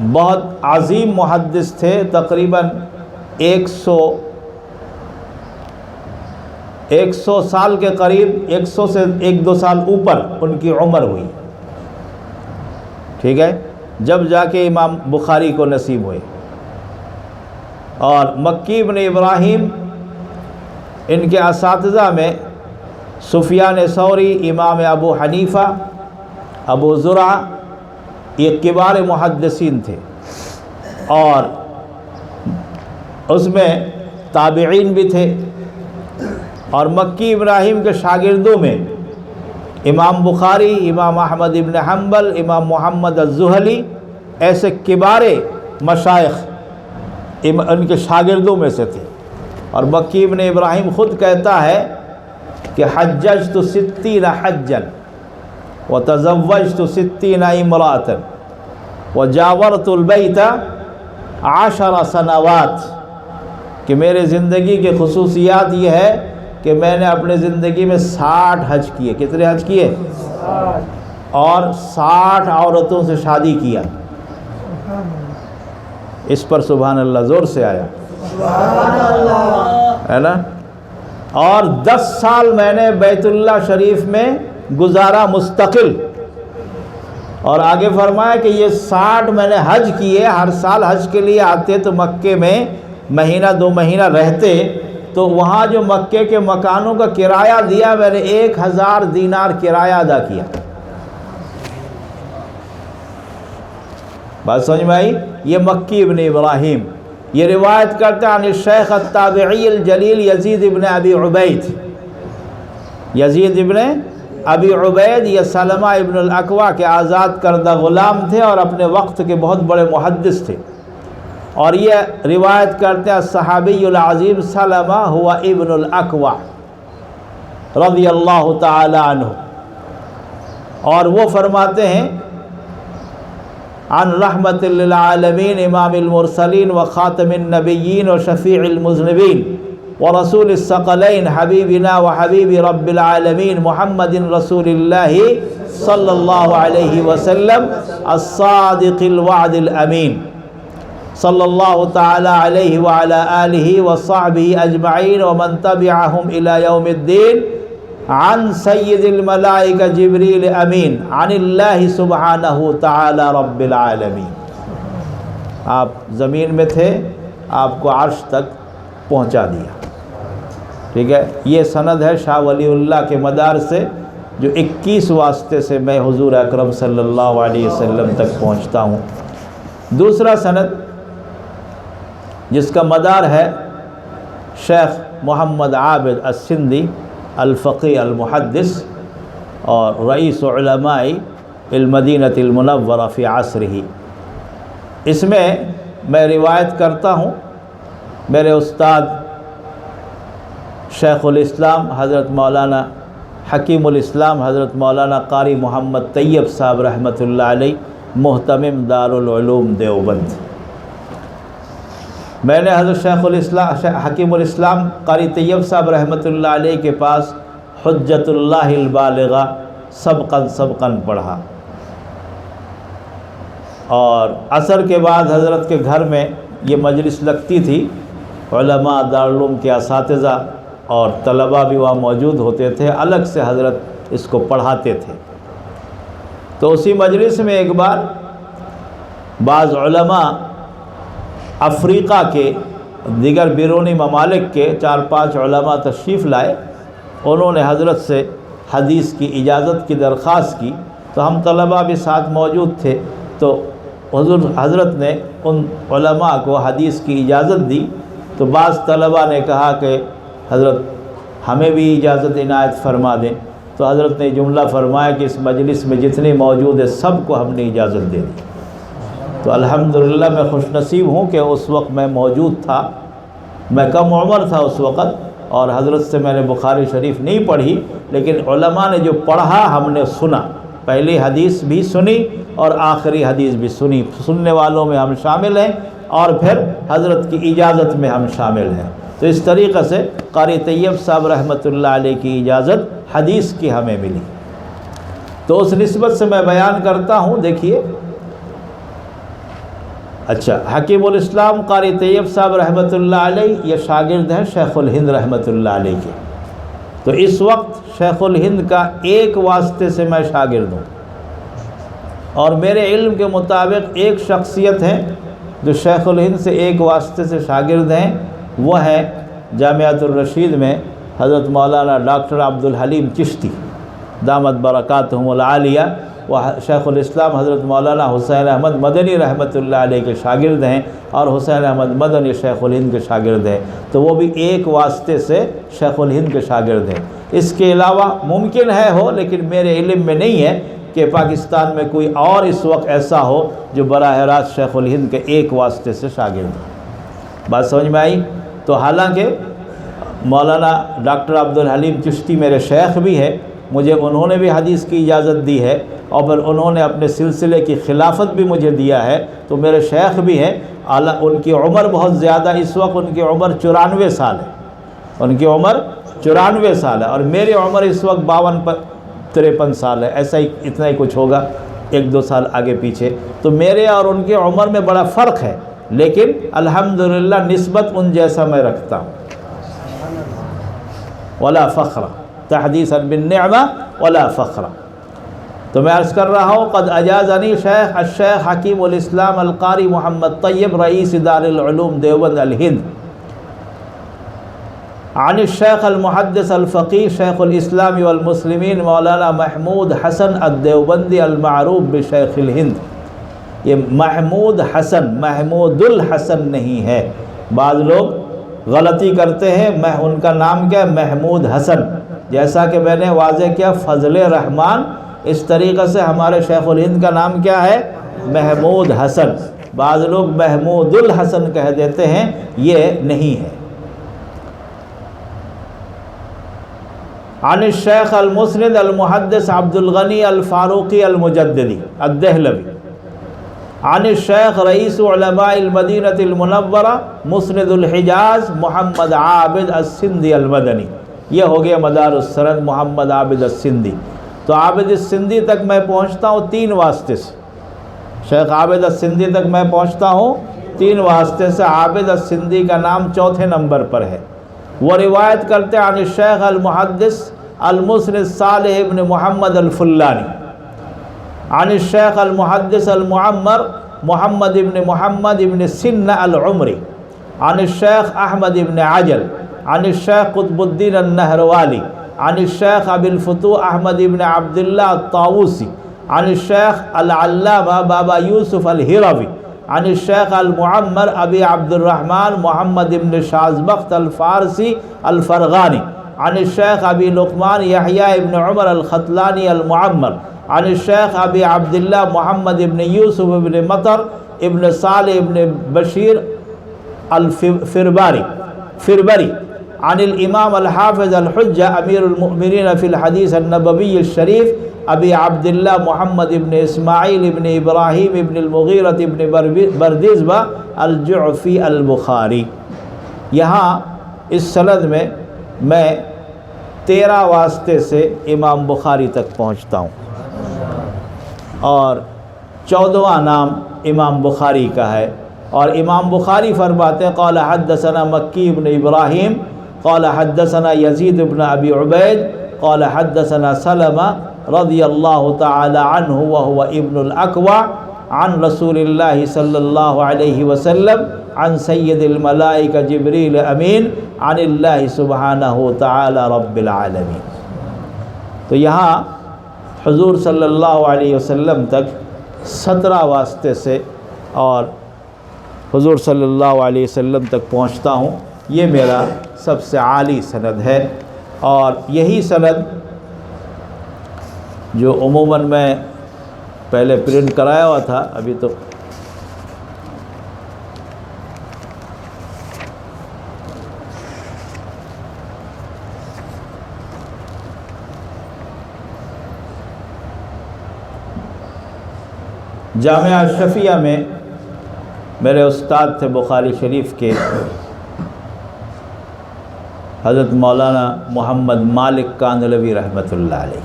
بہت عظیم محدث تھے، تقریباً 100 سال کے قریب، 100 سے 1-2 سال اوپر ان کی عمر ہوئی، ٹھیک ہے، جب جا کے امام بخاری کو نصیب ہوئے۔ اور مکی بن ابراہیم، ان کے اساتذہ میں سفیان ثوری، امام ابو حنیفہ، ابو زرعہ، یہ کبار محدثین تھے، اور اس میں تابعین بھی تھے۔ اور مکی ابراہیم کے شاگردوں میں امام بخاری، امام احمد ابن حنبل، امام محمد الزہلی، ایسے کبار مشائخ ان کے شاگردوں میں سے تھے۔ اور مکی ابن ابراہیم خود کہتا ہے کہ حججت 60 حجا وتزوجت 60 امرأة وجاورت البیت 10 سنوات، کہ میرے زندگی کی خصوصیات یہ ہے کہ میں نے اپنے زندگی میں 60 حج کیے۔ کتنے حج کیے؟ اور 60 عورتوں سے شادی کیا۔ اس پر سبحان اللہ زور سے آیا ہے نا۔ اور 10 سال میں نے بیت اللہ شریف میں گزارا مستقل، اور آگے فرمایا کہ یہ 60 میں نے حج کیے، ہر سال حج کے لیے آتے تو مکے میں مہینہ 2 مہینہ رہتے، تو وہاں جو مکے کے مکانوں کا کرایہ دیا، میں نے 1000 دینار کرایہ ادا کیا۔ بات سمجھ میں آئی؟ یہ مکی ابن ابراہیم یہ روایت کرتے ہیں عن الشیخ التابعی الجلیل یزید ابن ابی عبید۔ یزید ابن ابی عبید یہ سلمہ ابن الاکوع کے آزاد کردہ غلام تھے، اور اپنے وقت کے بہت بڑے محدث تھے، اور یہ روایت کرتے ہیں صحابی العظیم سلمہ ہوا ابن الاکوع رضی اللہ تعالی عنہ، اور وہ فرماتے ہیں عن رحمت للعالمین امام المرسلین وخاتم النبیین وشفیع المذنبین ورسول الثقلین حبیبنا وحبیب رب العالمین محمد رسول اللہ صلی اللہ علیہ وسلم الصادق الوعد الامین صلی اللہ تعالی علیہ وعلی آلہ وصحبہ اجمعین ومن تبعہم الی یوم الدین عن سید الملائکہ جبریل امین عن اللہ سبحانہ تعالی رب العالمین۔ آپ زمین میں تھے، آپ کو عرش تک پہنچا دیا، ٹھیک ہے۔ یہ سند ہے شاہ ولی اللہ کے مدار سے، جو 21 واسطے سے میں حضور اکرم صلی اللہ علیہ وسلم تک پہنچتا ہوں۔ دوسرا سند جس کا مدار ہے شیخ محمد عابد السندھی الفقی المحدث اور رئیس علماء المدینۃ المنورہ فی عصرہ، اس میں روایت کرتا ہوں میرے استاد شیخ الاسلام حضرت مولانا حکیم الاسلام حضرت مولانا قاری محمد طیب صاحب رحمۃ اللہ علیہ، محتمم دارالعلوم دیوبند۔ میں نے حضرت شیخ الاسلام حکیم الاسلام قاری طیب صاحب رحمۃ اللہ علیہ کے پاس حجت اللہ البالغہ سبقاً پڑھا، اور عصر کے بعد حضرت کے گھر میں یہ مجلس لگتی تھی، علماء دارالعلوم کے اساتذہ اور طلباء بھی وہاں موجود ہوتے تھے، الگ سے حضرت اس کو پڑھاتے تھے۔ تو اسی مجلس میں ایک بار بعض علماء افریقہ کے دیگر بیرونی ممالک کے 4-5 علماء تشریف لائے، انہوں نے حضرت سے حدیث کی اجازت کی درخواست کی، تو ہم طلباء بھی ساتھ موجود تھے، تو حضرت نے ان علماء کو حدیث کی اجازت دی۔ تو بعض طلباء نے کہا کہ حضرت ہمیں بھی اجازت عنایت فرما دیں، تو حضرت نے جملہ فرمایا کہ اس مجلس میں جتنے موجود ہیں سب کو ہم نے اجازت دے دی۔ تو الحمدللہ میں خوش نصیب ہوں کہ اس وقت میں موجود تھا، میں کم عمر تھا اس وقت، اور حضرت سے میں نے بخاری شریف نہیں پڑھی، لیکن علماء نے جو پڑھا ہم نے سنا، پہلی حدیث بھی سنی اور آخری حدیث بھی سنی، سننے والوں میں ہم شامل ہیں، اور پھر حضرت کی اجازت میں ہم شامل ہیں۔ تو اس طریقے سے قاری طیب صاحب رحمۃ اللہ علیہ کی اجازت حدیث کی ہمیں ملی۔ تو اس نسبت سے میں بیان کرتا ہوں، دیکھیے اچھا، حکیم الاسلام قاری طیب صاحب رحمۃ اللہ علیہ یہ شاگرد ہیں شیخ الہند رحمۃ اللہ علیہ کے. تو اس وقت شیخ الہند کا ایک واسطے سے میں شاگرد ہوں، اور میرے علم کے مطابق ایک شخصیت ہے جو شیخ الہند سے ایک واسطے سے شاگرد ہیں، وہ ہے جامعۃ الرشید میں حضرت مولانا ڈاکٹر عبدالحلیم چشتی دامت برکاتہم العالیہ. وہ شیخ الاسلام حضرت مولانا حسین احمد مدنی رحمۃ اللہ علیہ کے شاگرد ہیں، اور حسین احمد مدنی شیخ الہند کے شاگرد ہیں. تو وہ بھی ایک واسطے سے شیخ الہند کے شاگرد ہیں. اس کے علاوہ ممکن ہے ہو، لیکن میرے علم میں نہیں ہے کہ پاکستان میں کوئی اور اس وقت ایسا ہو جو براہ راست شیخ الہند کے ایک واسطے سے شاگرد ہو. بات سمجھ میں آئی؟ تو حالانکہ مولانا ڈاکٹر عبدالحلیم چشتی میرے شیخ بھی ہے، مجھے انہوں نے بھی حدیث کی اجازت دی ہے، اور پھر انہوں نے اپنے سلسلے کی خلافت بھی مجھے دیا ہے، تو میرے شیخ بھی ہیں. ان کی عمر بہت زیادہ، اس وقت ان کی عمر 94 سال ہے. ان کی عمر 94 سال ہے، اور میری عمر اس وقت 52-53 سال ہے. ایسا ہی اتنا ہی کچھ ہوگا، 1-2 سال آگے پیچھے. تو میرے اور ان کی عمر میں بڑا فرق ہے، لیکن الحمدللہ نسبت ان جیسا میں رکھتا ہوں. ولا فخر، تحدیثا بالنعمہ ولا فخر. تو میں عرض کر رہا ہوں قد اجازنی شیخ الشیخ حکیم الاسلام القاری محمد طیب رئیس دار العلوم دیوبند الہند عن الشیخ المحدث الفقیہ شیخ الاسلام والمسلمین مولانا محمود حسن الدیوبندی المعروف بشیخ الہند. یہ محمود حسن، محمود الحسن نہیں ہے. بعض لوگ غلطی کرتے ہیں، ان کا نام کیا ہے؟ محمود حسن. جیسا کہ میں نے واضح کیا فضل رحمان، اس طریقے سے ہمارے شیخ الہند کا نام کیا ہے؟ محمود حسن. بعض لوگ محمود الحسن کہہ دیتے ہیں، یہ نہیں ہے. عن الشیخ المسند المحدث عبد الغنی الفاروقی المجددی الدہلوی عن الشیخ رئیس علماء المدینہ المنورہ مسند الحجاز محمد عابد السندھی المدنی. یہ ہو گیا مدار السند محمد عابد السندھی. تو عابد السندھی تک میں پہنچتا ہوں 3 واسطے سے. شیخ عابد السندھی تک میں پہنچتا ہوں 3 واسطے سے. عابد السندھی کا نام 4تھے نمبر پر ہے. وہ روایت کرتے عن الشیخ المحدث المسند صالح ابن محمد الفلانی عن الشیخ المحدث المعمر محمد ابن محمد ابن سن العمری عن الشیخ احمد ابن عجل عن الشیخ قطب الدین النہروالی عن الشیخ ابی الفتوح احمد ابن عبداللہ الطاووسی عن الشیخ العلامہ بابا یوسف الہروی عن الشیخ المعمر ابی عبد الرحمن محمد ابن شازبخت الفارسی الفرغانی عن الشیخ ابی لقمان یحییٰ ابن عمر الختلانی المعمر عن الشیخ ابی عبداللہ محمد ابن یوسف ابن مطر ابن صالح ابن بشیر الفربری عن الامام الحافظ الحجہ امیر المؤمنین فی الحدیث النبوی الشریف ابی عبداللہ محمد ابن اسماعیل ابن ابراہیم ابن المغیرۃ ابن بردزبہ الجعفی البخاری. یہاں اس سند میں 13 واسطے سے امام بخاری تک پہنچتا ہوں، اور 14واں نام امام بخاری کا ہے. اور امام بخاری فرماتے ہیں قال حدثنا مکی ابن ابراہیم قال حدثنا یزید ابن ابی عبید قال حدثنا سلمہ رضی اللہ تعالی عنہ وهو ابن الاکوع عن رسول اللہ صلی اللہ علیہ وسلم عن سید الملائکہ جبریل امین عن اللہ سبحانہ تعالی رب العالمین. تو یہاں حضور صلی اللہ علیہ وسلم تک 17 واسطے سے اور حضور صلی اللہ علیہ وسلم تک پہنچتا ہوں. یہ میرا سب سے عالی سند ہے، اور یہی سند جو عموماً میں پہلے پرنٹ کرایا ہوا تھا، ابھی تو جامعہ اشرفیہ میں میرے استاد تھے بخاری شریف کے حضرت مولانا محمد مالک کاندھلوی رحمۃ اللہ علیہ.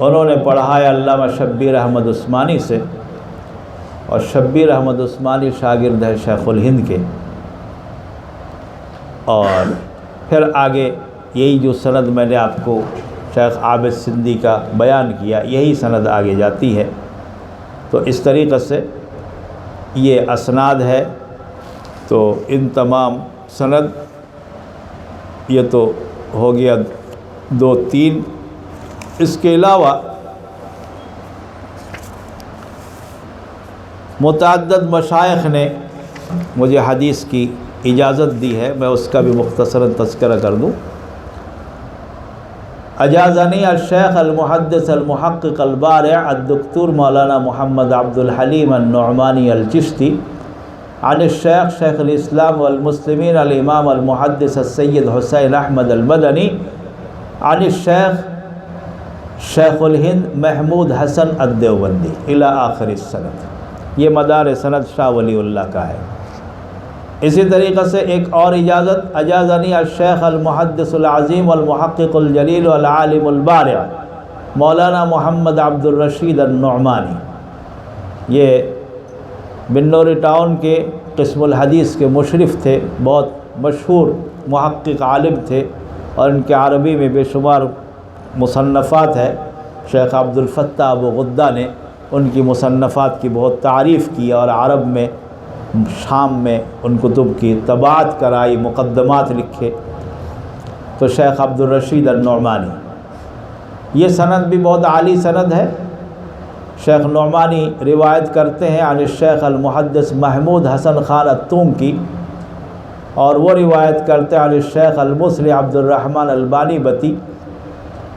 انہوں نے پڑھایا علامہ شبیر احمد عثمانی سے، اور شبیر احمد عثمانی شاگرد ہے شیخ الہند کے۔ اور پھر آگے یہی جو سند میں نے آپ کو شیخ عابد سندھی کا بیان کیا، یہی سند آگے جاتی ہے۔ تو اس طریقے سے یہ اسناد ہے۔ تو ان تمام سند یہ تو ہو گیا 2-3۔ اس کے علاوہ متعدد مشائخ نے مجھے حدیث کی اجازت دی ہے، میں اس کا بھی مختصراً تذکرہ کر دوں۔ اجازنی الشیخ المحدث المحقق البارع الدکتور مولانا محمد عبد الحلیم النعمانی الچشتی عن الشیخ شیخ الاسلام والمسلمین الامام المحدث السید حسین احمد المدنی عن الشیخ شیخ الہند محمود حسن الدیوبندی الی آخر السند۔ یہ مدار سند شاہ ولی اللہ کا ہے۔ اسی طریقے سے ایک اور اجازت، اجازنی الشیخ المحدث العظیم والمحقق الجلیل والعالم البارع مولانا محمد عبد الرشید النعمانی، یہ بنوری ٹاؤن کے قسم الحدیث کے مشرف تھے، بہت مشہور محقق عالم تھے، اور ان کے عربی میں بے شمار مصنفات ہے۔ شیخ عبد الفتاح ابو غدہ نے ان کی مصنفات کی بہت تعریف کی، اور عرب میں شام میں ان کتب کی طباعت کرائی، مقدمات لکھے۔ تو شیخ عبد الرشید النعمانی، یہ سند بھی بہت عالی سند ہے۔ شیخ نعمانی روایت کرتے ہیں عن الشیخ المحدث محمود حسن خان التونکی، اور وہ روایت کرتے ہیں عن الشیخ المصری عبد الرحمن البانی بتی،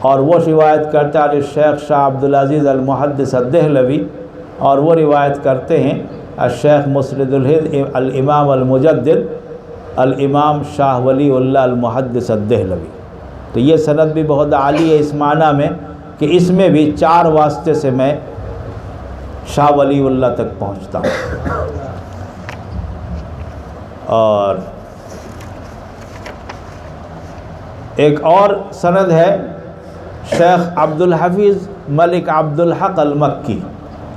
اور وہ روایت کرتے ہیں عن الشیخ شاہ عبد العزیز المحدث الدہلوی، اور وہ روایت کرتے ہیں الشیخ مسرد الہند الامام المجدد الامام شاہ ولی اللہ المحدث الدہلوی۔ تو یہ سند بھی بہت عالی ہے اس معنی میں کہ اس میں بھی 4 واسطے سے میں شاہ ولی اللہ تک پہنچتا ہوں۔ اور ایک اور سند ہے شیخ عبد الحفیظ ملک عبد الحق المکی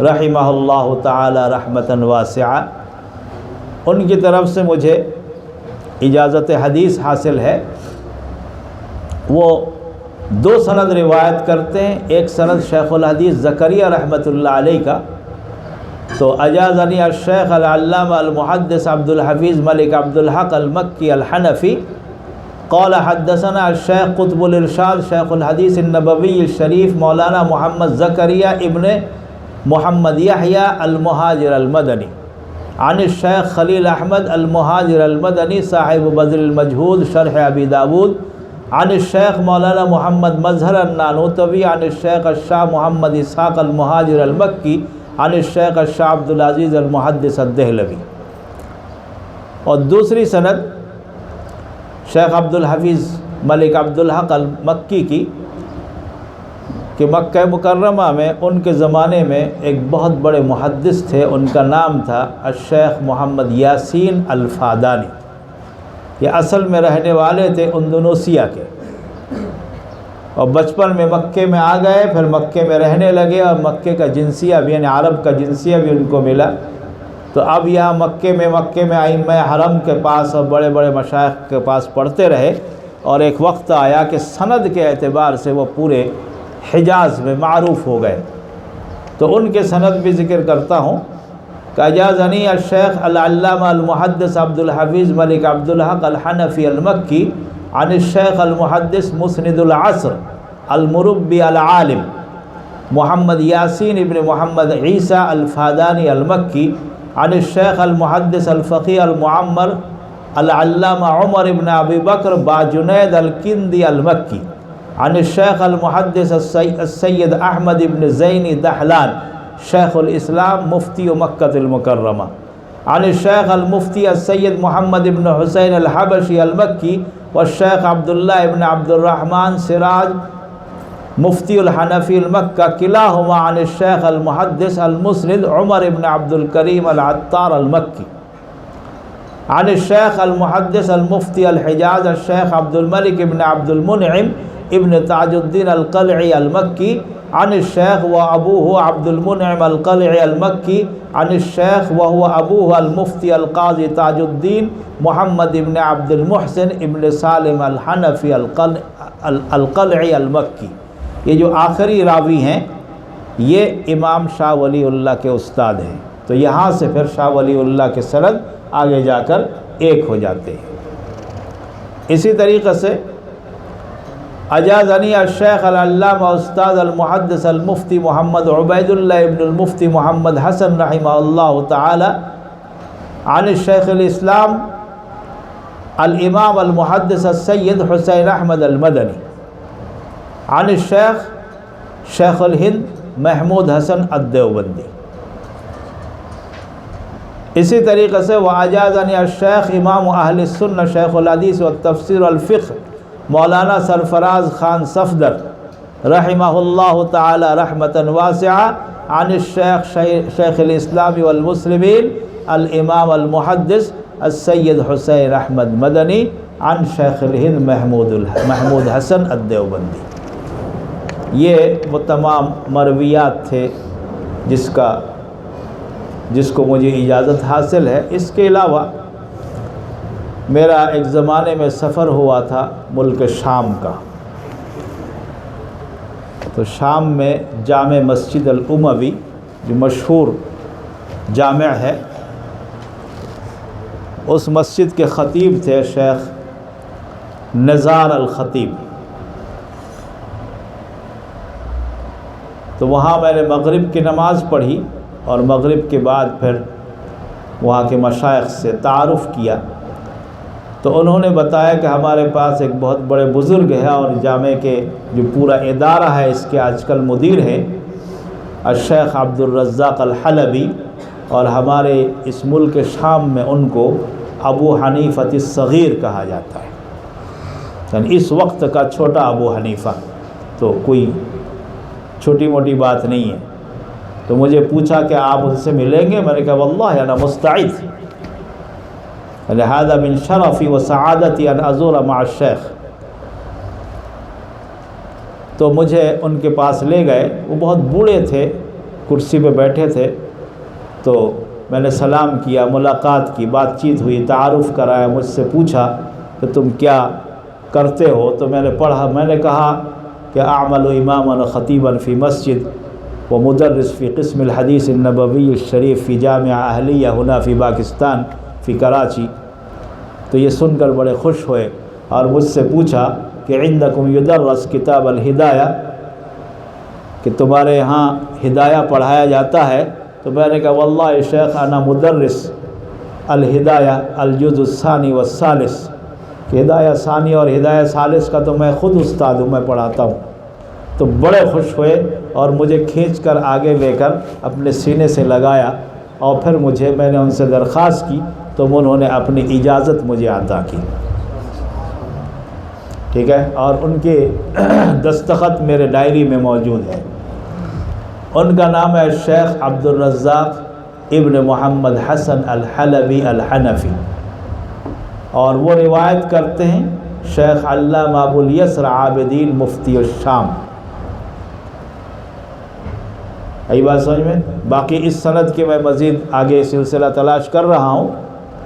رحمہ اللہ تعالی رحمتاً واسعہ، ان کی طرف سے مجھے اجازت حدیث حاصل ہے۔ وہ 2 سند روایت کرتے ہیں، ایک سند شیخ الحدیث زکریا رحمۃ اللہ علیہ کا، تو اجازنی الشیخ العلامہ المحدث عبد الحفیظ ملک عبد الحق المکی الحنفی قال حدثنا الشیخ قطب الارشاد شیخ الحدیث النبوی الشریف مولانا محمد زکریا ابن محمد یحییٰ المہاجر المدنی عن الشیخ خلیل احمد المہاجر المدنی صاحب بذل المجہود شرح ابی داود عن الشیخ مولانا محمد مظہر النانوتوی عن الشیخ الشاہ محمد اسحاق المہاجر المکی عن الشیخ الشاہ عبد العزیز المحدث الدہلوی۔ اور دوسری سند شیخ عبد الحفیظ ملک عبد الحق المکی کی کہ مکہ مکرمہ میں ان کے زمانے میں ایک بہت بڑے محدث تھے، ان کا نام تھا الشیخ محمد یاسین الفادانی۔ یہ اصل میں رہنے والے تھے اندونیسیا کے، اور بچپن میں مکے میں آ گئے، پھر مکے میں رہنے لگے، اور مکے کا جنسیہ بھی یعنی عرب کا جنسیہ بھی ان کو ملا۔ تو اب یہاں مکے میں ائمہ حرم کے پاس اور بڑے بڑے مشائخ کے پاس پڑھتے رہے، اور ایک وقت آیا کہ سند کے اعتبار سے وہ پورے حجاز میں معروف ہو گئے۔ تو ان کے سند بھی ذکر کرتا ہوں کہ اجازنی الشیخ العلامہ المحدث عبد الحفیظ ملک عبد الحق الحنفی المکی عن الشیخ المحدث مسند العصر المربی العالم محمد یاسین ابن محمد عیسیٰ الفادانی المکی عن الشیخ المحدث الفقیہ المعمر العلامہ عمر ابن ابی بکر باجنید الکندی المکی عن الشیخ المحدث السید احمد ابن زینی دحلان شیخ الاسلام مفتی مکہ المکرمہ عن الشیخ المفتی السید محمد ابن حسین الحبشی المکی والشیخ عبداللہ ابن عبد الرحمن سراج مفتی الحنفی المکہ کلاہما عن الشیخ المحدث المسند عمر ابن عبد الکریم العطار المکی عن الشیخ المحدث المفتی الحجاز الشیخ عبد الملک ابن عبد المنعم ابن تاج الدین القلعی المکی عن الشیخ و ابوہ عبد المنعم القلعی المکی عن الشیخ وهو ابوہ المفتی القاضی تاج الدین محمد ابن عبد المحسن ابن سالم الحنفی القلعی المکی۔ یہ جو آخری راوی ہیں یہ امام شاہ ولی اللہ کے استاد ہیں، تو یہاں سے پھر شاہ ولی اللہ کے سند آگے جا کر ایک ہو جاتے ہیں۔ اسی طریقے سے اجازنی الشیخ العلامہ استاد المحدث المفتی محمد عبید اللہ ابن المفتی محمد حسن رحمہ اللہ تعالی عن الشیخ الاسلام الامام المحدث السید حسین احمد المدنی عن الشیخ شیخ الہند محمود حسن الدیوبندی۔ اسی طریقے سے وَأَجَازَنِي الشیخ امام اہل السنہ شیخ الحدیث والتفسیر والفقہ مولانا سرفراز خان صفدر رحمہ اللہ تعالی رحمۃ واسعہ عن الشیخ شیخ الاسلام والمسلمین الامام المحدث السید حسین احمد مدنی عن شیخ الہند محمود حسن الدیوبندی۔ یہ وہ تمام مرویات تھے جس کو مجھے اجازت حاصل ہے۔ اس کے علاوہ میرا ایک زمانے میں سفر ہوا تھا ملک شام کا، تو شام میں جامع مسجد الاموی جو مشہور جامع ہے، اس مسجد کے خطیب تھے شیخ نزار الخطیب۔ تو وہاں میں نے مغرب کی نماز پڑھی اور مغرب کے بعد پھر وہاں کے مشائخ سے تعارف کیا، تو انہوں نے بتایا کہ ہمارے پاس ایک بہت بڑے بزرگ ہے اور جامع کے جو پورا ادارہ ہے اس کے آج کل مدیر ہیں الشیخ عبد الرزاق الحلبی، اور ہمارے اس ملک شام میں ان کو ابو حنیفہ الصغیر کہا جاتا ہے، یعنی اس وقت کا چھوٹا ابو حنیفہ، تو کوئی چھوٹی موٹی بات نہیں ہے۔ تو مجھے پوچھا کہ آپ ان سے ملیں گے؟ میں نے کہا واللہ انا مستعد، لہذا من شرفی و سعادتی ان ازور مع الشیخ۔ تو مجھے ان کے پاس لے گئے، وہ بہت بوڑھے تھے، کرسی پہ بیٹھے تھے، تو میں نے سلام کیا، ملاقات کی، بات چیت ہوئی، تعارف کرایا، مجھ سے پوچھا کہ تم کیا کرتے ہو؟ تو میں نے کہا کہ اعمل اماما خطیبا فی مسجد و مدرس فی قسم الحدیث النبوی الشریف فی جامعہ اہلیہ ہنا فی پاکستان فی کراچی۔ تو یہ سن کر بڑے خوش ہوئے اور مجھ سے پوچھا کہ عندکم یدرس کتاب الہدایہ، کہ تمہارے یہاں ہدایہ پڑھایا جاتا ہے؟ تو میں نے کہا واللہ شیخ انا مدرس الہدایہ الجزء الثانی والثالث، کہ ہدایہ ثانی اور ہدایہ ثالث کا تو میں خود استاد ہوں، میں پڑھاتا ہوں۔ تو بڑے خوش ہوئے اور مجھے کھینچ کر آگے لے کر اپنے سینے سے لگایا، اور پھر میں نے ان سے درخواست کی تو انہوں نے اپنی اجازت مجھے عطا کی، ٹھیک ہے، اور ان کے دستخط میرے ڈائری میں موجود ہے۔ ان کا نام ہے شیخ عبد الرزاق ابن محمد حسن الحلبی الحنفی، اور وہ روایت کرتے ہیں شیخ علامہ ابو الیسر عابدین مفتی الشام۔ ای بات سمجھ میں؟ باقی اس سند کے میں مزید آگے سلسلہ تلاش کر رہا ہوں،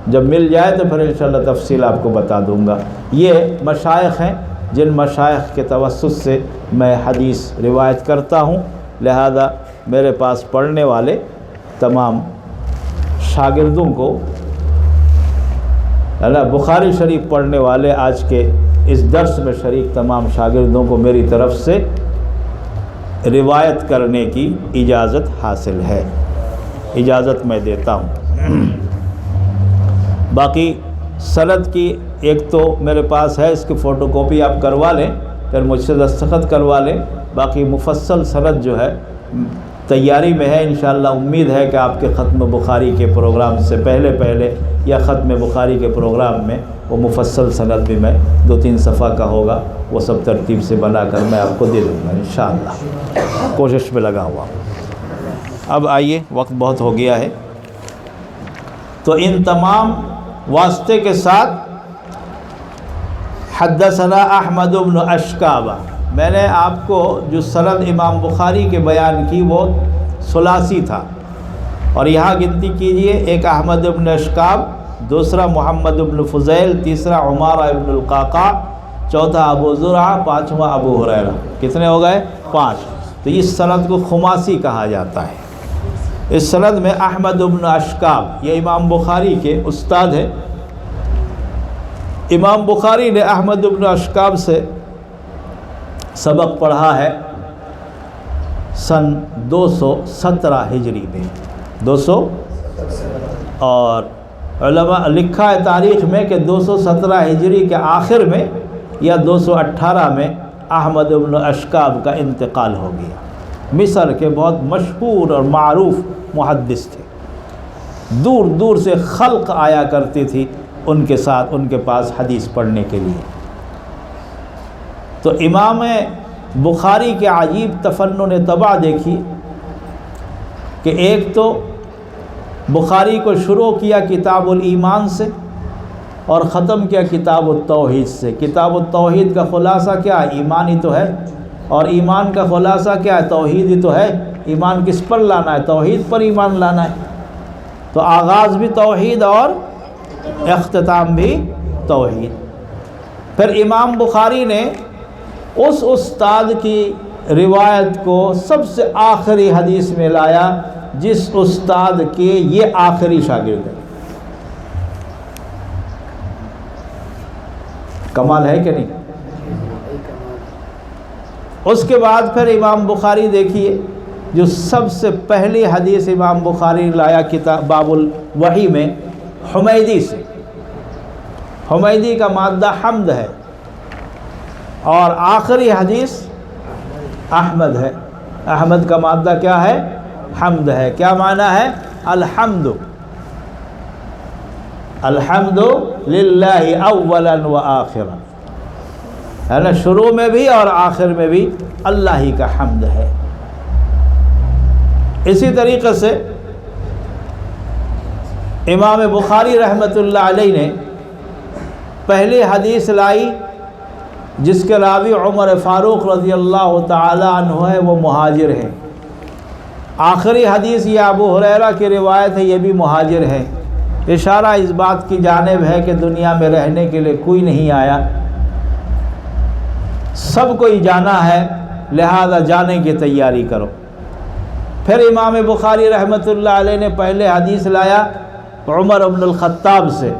جب مل جائے تو پھر انشاءاللہ تفصیل آپ کو بتا دوں گا۔ یہ مشائخ ہیں جن مشائخ کے توسط سے میں حدیث روایت کرتا ہوں، لہذا میرے پاس پڑھنے والے تمام شاگردوں کو، بخاری شریف پڑھنے والے آج کے اس درس میں شریک تمام شاگردوں کو میری طرف سے روایت کرنے کی اجازت حاصل ہے، اجازت میں دیتا ہوں۔ باقی سند کی ایک تو میرے پاس ہے، اس کی فوٹو کاپی آپ کروا لیں، پھر مجھ سے دستخط کروا لیں۔ باقی مفصل سند جو ہے تیاری میں ہے، انشاءاللہ امید ہے کہ آپ کے ختم بخاری کے پروگرام سے پہلے یا ختم بخاری کے پروگرام میں وہ مفصل سند بھی میں 2-3 صفحہ کا ہوگا، وہ سب ترتیب سے بنا کر میں آپ کو دے دوں گا انشاءاللہ، کوشش میں لگا ہوا۔ اب آئیے، وقت بہت ہو گیا ہے، تو ان تمام واسطے کے ساتھ حدثنا احمد بن اشکابہ میں نے آپ کو جو سند امام بخاری کے بیان کی وہ ثلاثی تھا، اور یہاں گنتی کیجئے، ایک احمد ابن اشکاب، دوسرا محمد ابن فضیل، تیسرا عمارہ ابن القعقاع، چوتھا ابو زرعہ، پانچواں ابو ہریرہ۔ کتنے ہو گئے؟ 5۔ تو اس سند کو خماسی کہا جاتا ہے۔ اس سند میں احمد ابن اشکاب، یہ امام بخاری کے استاد ہیں۔ امام بخاری نے احمد ابن اشکاب سے سبق پڑھا ہے سن 217 ہجری میں، 200، اور علماء لکھا ہے تاریخ میں کہ 217 ہجری کے آخر میں یا 218 میں احمد ابن اشکاب کا انتقال ہو گیا۔ مصر کے بہت مشہور اور معروف محدث تھے، دور دور سے خلق آیا کرتی تھی ان کے ساتھ، ان کے پاس حدیث پڑھنے کے لیے۔ تو امام بخاری کے عجیب تفنن طبع دیکھی کہ ایک تو بخاری کو شروع کیا کتاب الایمان سے اور ختم کیا کتاب التوحید سے۔ کتاب التوحید کا خلاصہ کیا ہے؟ ایمان ہی تو ہے، اور ایمان کا خلاصہ کیا ہے؟ توحید ہی تو ہے۔ ایمان کس پر لانا ہے؟ توحید پر ایمان لانا ہے۔ تو آغاز بھی توحید اور اختتام بھی توحید۔ پھر امام بخاری نے اس استاد کی روایت کو سب سے آخری حدیث میں لایا جس استاد کے یہ آخری شاگرد ہے۔ کمال ہے کہ نہیں؟ اس کے بعد پھر امام بخاری دیکھیے جو سب سے پہلی حدیث امام بخاری لایا کتاب باب الوحی میں حمیدی سے۔ حمیدی کا مادہ حمد ہے، اور آخری حدیث احمد ہے۔ احمد کا مادہ کیا ہے؟ حمد ہے۔ کیا معنی ہے؟ الحمد، الحمد للہ اولا و آخرا، ہے نا، شروع میں بھی اور آخر میں بھی اللہ ہی کا حمد ہے۔ اسی طریقے سے امام بخاری رحمۃ اللہ علیہ نے پہلی حدیث لائی جس کے راوی عمر فاروق رضی اللہ تعالی عنہ ہے، وہ مہاجر ہیں۔ آخری حدیث یہ ابو ہریرہ کی روایت ہے، یہ بھی مہاجر ہے۔ اشارہ اس بات کی جانب ہے کہ دنیا میں رہنے کے لیے کوئی نہیں آیا، سب کوئی جانا ہے، لہذا جانے کی تیاری کرو۔ پھر امام بخاری رحمۃ اللہ علیہ نے پہلے حدیث لایا عمر بن الخطاب سے۔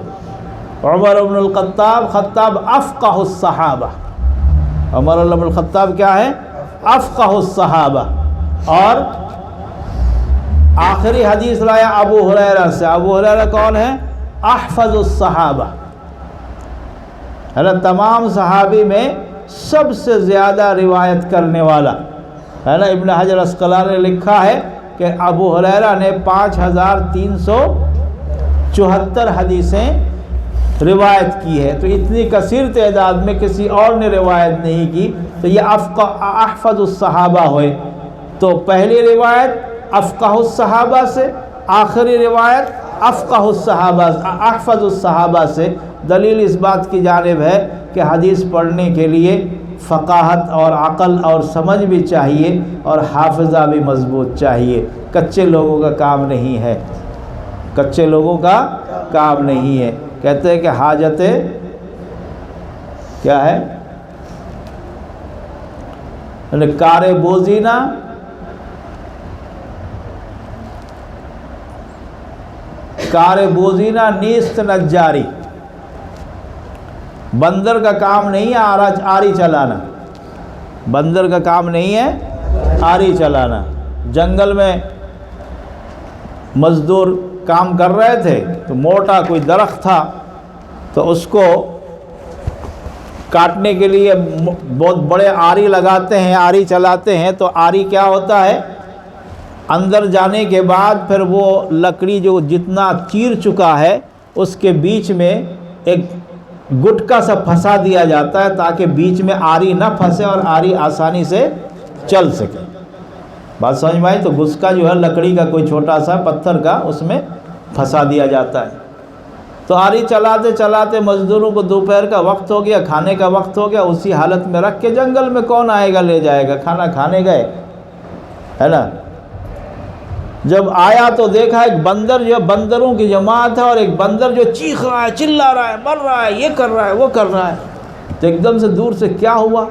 عمر بن الخطاب، خطاب افقہ الصحابہ، عمر بن الخطاب کیا ہے؟ افقہ الصحابہ۔ اور آخری حدیث لایا ابو ہریرہ سے۔ ابو ہریرہ کون ہے؟ احفظ الصحابہ، ہے نا، تمام صحابی میں سب سے زیادہ روایت کرنے والا، ہے نا۔ ابن حجر عسقلانی نے لکھا ہے کہ ابو ہریرہ نے 5374 حدیثیں روایت کی ہے، تو اتنی کثیر تعداد میں کسی اور نے روایت نہیں کی، تو یہ احفظ الصحابہ ہوئے۔ تو پہلی روایت افقہ الصحابہ سے، آخری روایت افقہ الصحابہ، احفظ الصحابہ سے۔ دلیل اس بات کی جانب ہے کہ حدیث پڑھنے کے لیے فقاہت اور عقل اور سمجھ بھی چاہیے، اور حافظہ بھی مضبوط چاہیے۔ کچے لوگوں کا کام نہیں ہے، کچے لوگوں کا کام نہیں ہے۔ کہتے ہیں کہ حاجت کیا ہے؟ کار بوزینہ کار بوزینہ نیست نجاری، بندر کا کام نہیں ہے آری چلانا، بندر کا کام نہیں ہے آری چلانا۔ جنگل میں مزدور کام کر رہے تھے تو موٹا کوئی درخت تھا، تو اس کو کاٹنے کے لیے بہت بڑے آری لگاتے ہیں، آری چلاتے ہیں۔ تو آری کیا ہوتا ہے؟ اندر جانے کے بعد پھر وہ لکڑی جو جتنا چیر چکا ہے اس کے بیچ میں ایک گٹکا سا پھنسا دیا جاتا ہے تاکہ بیچ میں آری نہ پھنسے اور آری آسانی سے چل سکے۔ بات سمجھ میں آئی؟ تو گسکا جو ہے لکڑی کا کوئی چھوٹا سا پتھر کا، اس میں پھنسا دیا جاتا ہے۔ تو آری چلاتے چلاتے مزدوروں کو دوپہر کا وقت ہو گیا، کھانے کا وقت ہو گیا، اسی حالت میں رکھ کے جنگل میں کون آئے گا لے جائے گا، کھانا کھانے گئے، ہے نا۔ جب آیا تو دیکھا ایک بندر، جو بندروں کی جماعت ہے، اور ایک بندر جو چیخ رہا ہے، چلا رہا ہے، مر رہا ہے، یہ کر رہا ہے، وہ کر رہا ہے۔ تو ایک دم سے دور سے کیا ہوا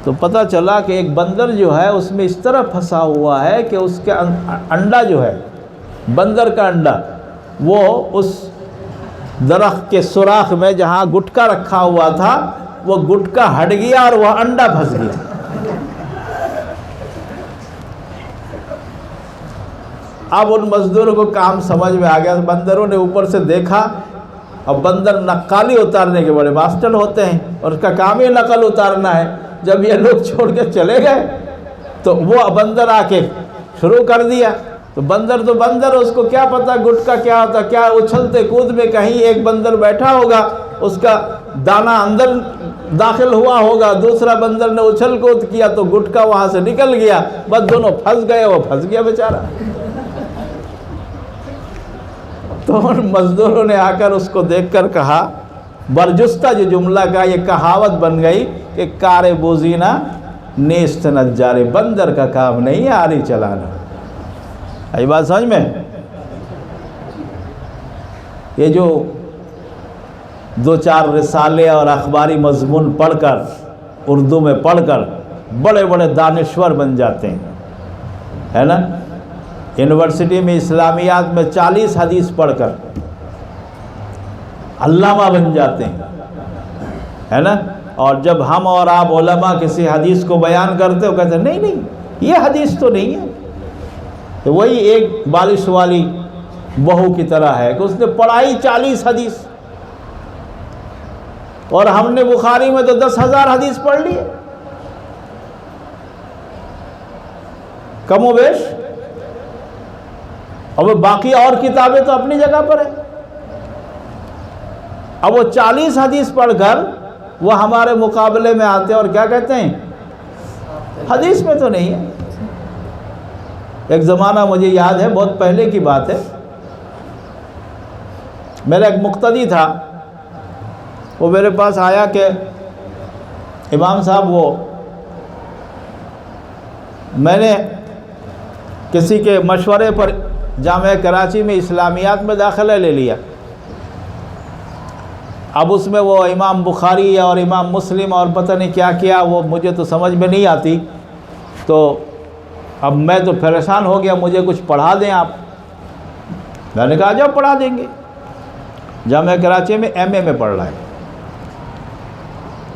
تو پتہ چلا کہ ایک بندر جو ہے اس میں اس طرح پھنسا ہوا ہے کہ اس کے انڈا جو ہے، بندر کا انڈا، وہ اس درخت کے سوراخ میں جہاں گٹکا رکھا ہوا تھا، وہ گٹکا ہٹ گیا اور وہ انڈا پھنس گیا۔ اب ان مزدوروں کو کام سمجھ میں آ گیا، بندروں نے اوپر سے دیکھا، اور بندر نقالی اتارنے کے بڑے ماسٹر ہوتے ہیں، اور اس کا کام ہی نقل اتارنا ہے۔ جب یہ لوگ چھوڑ کے چلے گئے تو وہ بندر آ کے شروع کر دیا۔ تو بندر اس کو کیا پتا گٹکا کیا ہوتا، کیا اچھلتے کود میں کہیں ایک بندر بیٹھا ہوگا، اس کا دانہ اندر داخل ہوا ہوگا، دوسرا بندر نے اچھل کود کیا تو گٹکا وہاں سے نکل گیا، بس دونوں پھنس گئے، وہ پھنس گیا بیچارہ۔ تو ان مزدوروں نے آ کر اس کو دیکھ کر کہا، برجستہ جو جملہ کا یہ کہاوت بن گئی کہ کار بوزینہ نیست نجارے، بندر کا کام نہیں ہے آری چلانا۔ آئی بات سمجھ میں؟ یہ جو دو چار رسالے اور اخباری مضمون پڑھ کر، اردو میں پڑھ کر بڑے بڑے دانشور بن جاتے ہیں، ہے نا۔ یونیورسٹی میں اسلامیات میں 40 حدیث پڑھ کر علامہ بن جاتے ہیں، ہے نا۔ اور جب ہم اور آپ علماء کسی حدیث کو بیان کرتے ہو، کہتے ہیں نہیں نہیں یہ حدیث تو نہیں ہے۔ تو وہی ایک بالش والی بہو کی طرح ہے کہ اس نے پڑھائی 40 حدیث، اور ہم نے بخاری میں تو 10,000 حدیث پڑھ لی ہے، کم و بیش، اور باقی اور کتابیں تو اپنی جگہ پر ہیں۔ اب وہ 40 حدیث پڑھ کر وہ ہمارے مقابلے میں آتے ہیں اور کیا کہتے ہیں، حدیث میں تو نہیں ہے۔ ایک زمانہ مجھے یاد ہے، بہت پہلے کی بات ہے، میرا ایک مقتدی تھا، وہ میرے پاس آیا کہ امام صاحب، وہ میں نے کسی کے مشورے پر جامعہ کراچی میں اسلامیات میں داخلہ لے لیا۔ اب اس میں وہ امام بخاری اور امام مسلم اور پتہ نہیں کیا کیا، وہ مجھے تو سمجھ میں نہیں آتی، تو اب میں تو پریشان ہو گیا، مجھے کچھ پڑھا دیں آپ۔ میں نے کہا جاؤ پڑھا دیں گے۔ جامعہ کراچی میں ایم اے میں پڑھ رہا ہے،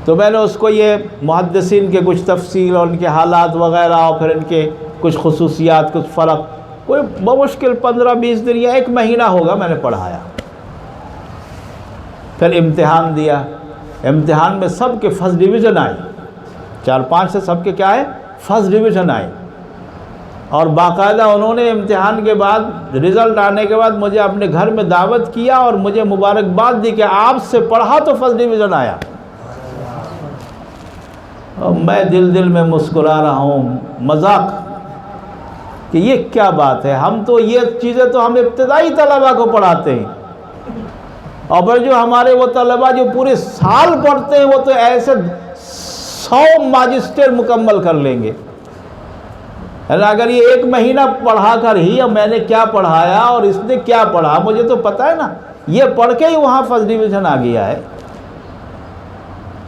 تو میں نے اس کو یہ محدثین کے کچھ تفصیل اور ان کے حالات وغیرہ، اور پھر ان کے کچھ خصوصیات، کچھ فرق، کوئی بمشکل 15-20 دن یا 1 مہینہ ہوگا میں نے پڑھایا۔ پھر امتحان دیا، امتحان میں سب کے فرسٹ ڈویژن آئی، 4-5 سے سب کے کیا ہے، فرسٹ ڈویژن آئی، اور باقاعدہ انہوں نے امتحان کے بعد، رزلٹ آنے کے بعد مجھے اپنے گھر میں دعوت کیا اور مجھے مبارکباد دی کہ آپ سے پڑھا تو فرسٹ ڈویژن آیا۔ اور میں دل میں مسکرا رہا ہوں، مذاق کہ یہ کیا بات ہے، ہم تو یہ چیزیں تو ہم ابتدائی طلبہ کو پڑھاتے ہیں، اور پھر جو ہمارے وہ طلبہ جو پورے سال پڑھتے ہیں، وہ تو ایسے 100 ماجسٹر مکمل کر لیں گے۔ اگر یہ 1 مہینہ پڑھا کر ہی، اب میں نے کیا پڑھایا اور اس نے کیا پڑھا، مجھے تو پتہ ہے نا، یہ پڑھ کے ہی وہاں فرسٹ ڈویژن آ گیا ہے۔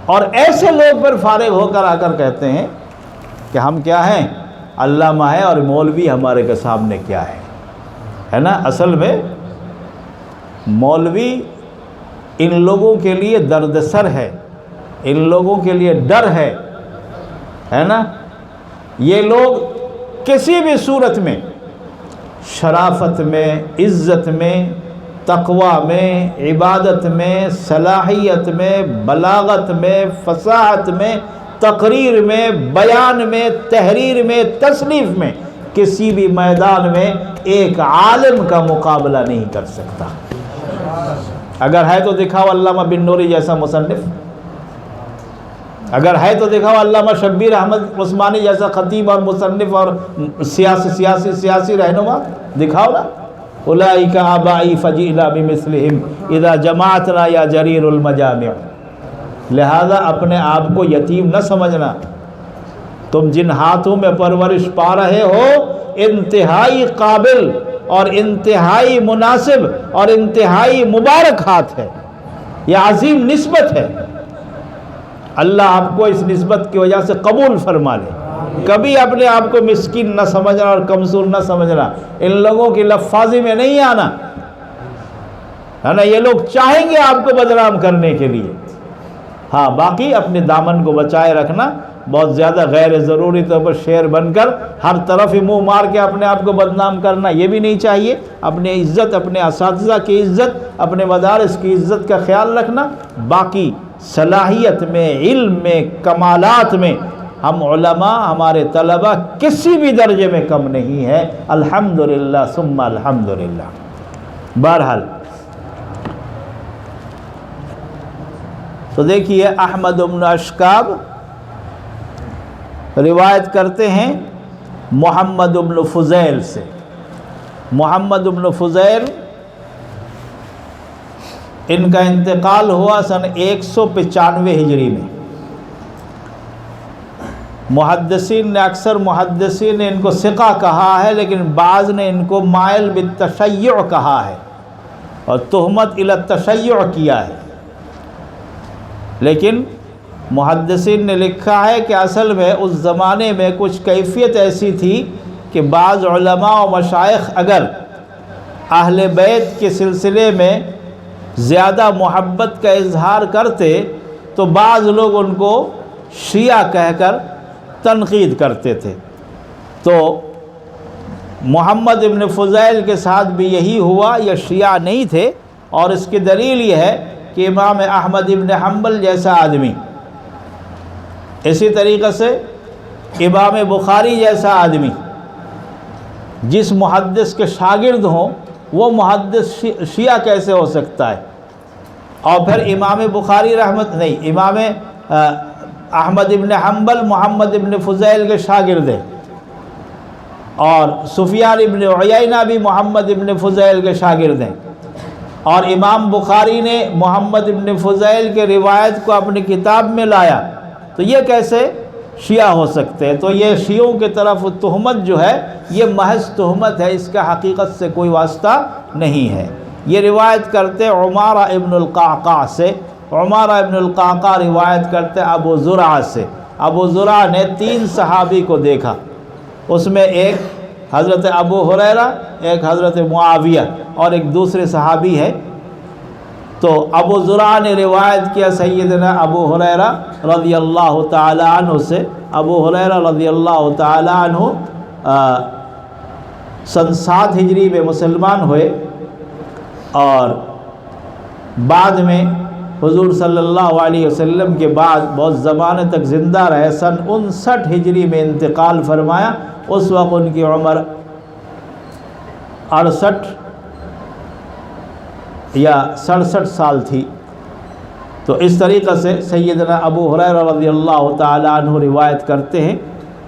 اور ایسے لوگ پھر فارغ ہو کر آ کر کہتے ہیں کہ ہم کیا ہیں، علامہ ہے، اور مولوی ہمارے کے سامنے کیا ہے نا۔ اصل میں مولوی ان لوگوں کے لیے درد سر ہے، ان لوگوں کے لیے ڈر ہے نا۔ یہ لوگ کسی بھی صورت میں، شرافت میں، عزت میں، تقوی میں، عبادت میں، صلاحیت میں، بلاغت میں، فصاحت میں، تقریر میں، بیان میں، تحریر میں، تصنیف میں، کسی بھی میدان میں ایک عالم کا مقابلہ نہیں کر سکتا۔ اگر ہے تو دکھاؤ علامہ بن نوری جیسا مصنف، اگر ہے تو دکھاؤ علامہ شبیر احمد عثمانی جیسا خطیب اور مصنف اور سیاسی رہنما، دکھاؤ نا۔ اولئک آبائی فجئنا بمثلہم اذا جماعتنا یا جریر المجامع۔ لہذا اپنے آپ کو یتیم نہ سمجھنا، تم جن ہاتھوں میں پرورش پا رہے ہو انتہائی قابل اور انتہائی مناسب اور انتہائی مبارک ہاتھ ہے، یہ عظیم نسبت ہے۔ اللہ آپ کو اس نسبت کی وجہ سے قبول فرما لے۔ کبھی اپنے آپ کو مسکین نہ سمجھنا اور کمزور نہ سمجھنا، ان لوگوں کی لفاظی میں نہیں آنا ہے نا، یہ لوگ چاہیں گے آپ کو بدنام کرنے کے لیے۔ ہاں باقی اپنے دامن کو بچائے رکھنا، بہت زیادہ غیر ضروری طور پر شیر بن کر ہر طرف ہی منہ مار کے اپنے آپ کو بدنام کرنا یہ بھی نہیں چاہیے۔ اپنے عزت، اپنے اساتذہ کی عزت، اپنے مدارس کی عزت کا خیال رکھنا۔ باقی صلاحیت میں، علم میں، کمالات میں ہم علماء، ہمارے طلباء کسی بھی درجے میں کم نہیں ہے، الحمدللہ ثم الحمدللہ۔ بہرحال تو دیکھیے احمد بن اشکاب روایت کرتے ہیں محمد بن فضیل سے۔ محمد بن فضیل ان کا انتقال ہوا سن 195 ہجری میں۔ محدثین نے، اکثر محدثین نے ان کو ثقہ کہا ہے، لیکن بعض نے ان کو مائل بالتشیع کہا ہے اور تہمت الی التشیع کیا ہے۔ لیکن محدثین نے لکھا ہے کہ اصل میں اس زمانے میں کچھ کیفیت ایسی تھی کہ بعض علماء و مشائخ اگر اہل بیت کے سلسلے میں زیادہ محبت کا اظہار کرتے تو بعض لوگ ان کو شیعہ کہہ کر تنقید کرتے تھے۔ تو محمد بن فضیل کے ساتھ بھی یہی ہوا، یہ شیعہ نہیں تھے، اور اس کی دلیل یہ ہے کہ امام احمد بن حنبل جیسا آدمی، اسی طریقے سے امام بخاری جیسا آدمی جس محدث کے شاگرد ہوں، وہ محدث شیعہ کیسے ہو سکتا ہے؟ اور پھر امام بخاری امام احمد بن حنبل محمد بن فضیل کے شاگرد ہیں، اور سفیان بن عیینہ بھی محمد بن فضیل کے شاگرد ہیں، اور امام بخاری نے محمد بن فضیل کے روایت کو اپنی کتاب میں لایا، تو یہ کیسے شیعہ ہو سکتے ہیں؟ تو یہ شیعوں کی طرف تہمت جو ہے یہ محض تہمت ہے، اس کا حقیقت سے کوئی واسطہ نہیں ہے۔ یہ روایت کرتے عمارہ ابن القعقاع سے، عمارہ ابن القعقاع روایت کرتے ابو زرعہ سے۔ ابو زرعہ نے 3 صحابی کو دیکھا، اس میں ایک حضرت ابو ہریرہ، ایک حضرت معاویہ اور ایک دوسرے صحابی ہے۔ تو ابو زرعہ نے روایت کیا سیدنا ابو ہریرہ رضی اللہ تعالی عنہ سے۔ ابو ہریرہ رضی اللہ تعالی عنہ سن 7 ہجری میں مسلمان ہوئے، اور بعد میں حضور صلی اللہ علیہ وسلم کے بعد بہت زمانے تک زندہ رہے۔ سن 59 ہجری میں انتقال فرمایا، اس وقت ان کی عمر 68 یا 67 سال تھی۔ تو اس طریقے سے سیدنا ابو ہریرہ رضی اللہ تعالی عنہ روایت کرتے ہیں،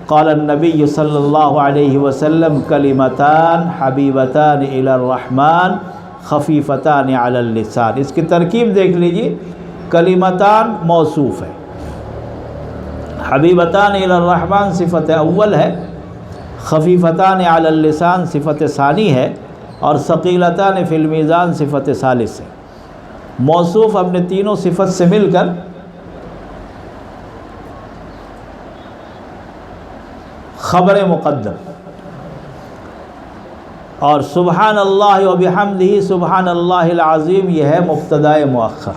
قال النبی صلی اللہ علیہ وسلم کلمتان حبیبتان الی الرحمن خفیفتان علی اللسان۔ اس کی ترکیب دیکھ لیجیے، کلمتان موصوف ہے، حبیبتان الی الرحمن صفت اول ہے، خفیفتان علی اللسان صفت ثانی ہے، اور ثقیلتان فی المیزان صفت ثالث ہے۔ موصوف اپنے تینوں صفت سے مل کر خبر مقدم، اور سبحان اللہ و بحمدہ سبحان اللہ العظیم یہ ہے مبتدائے مؤخر۔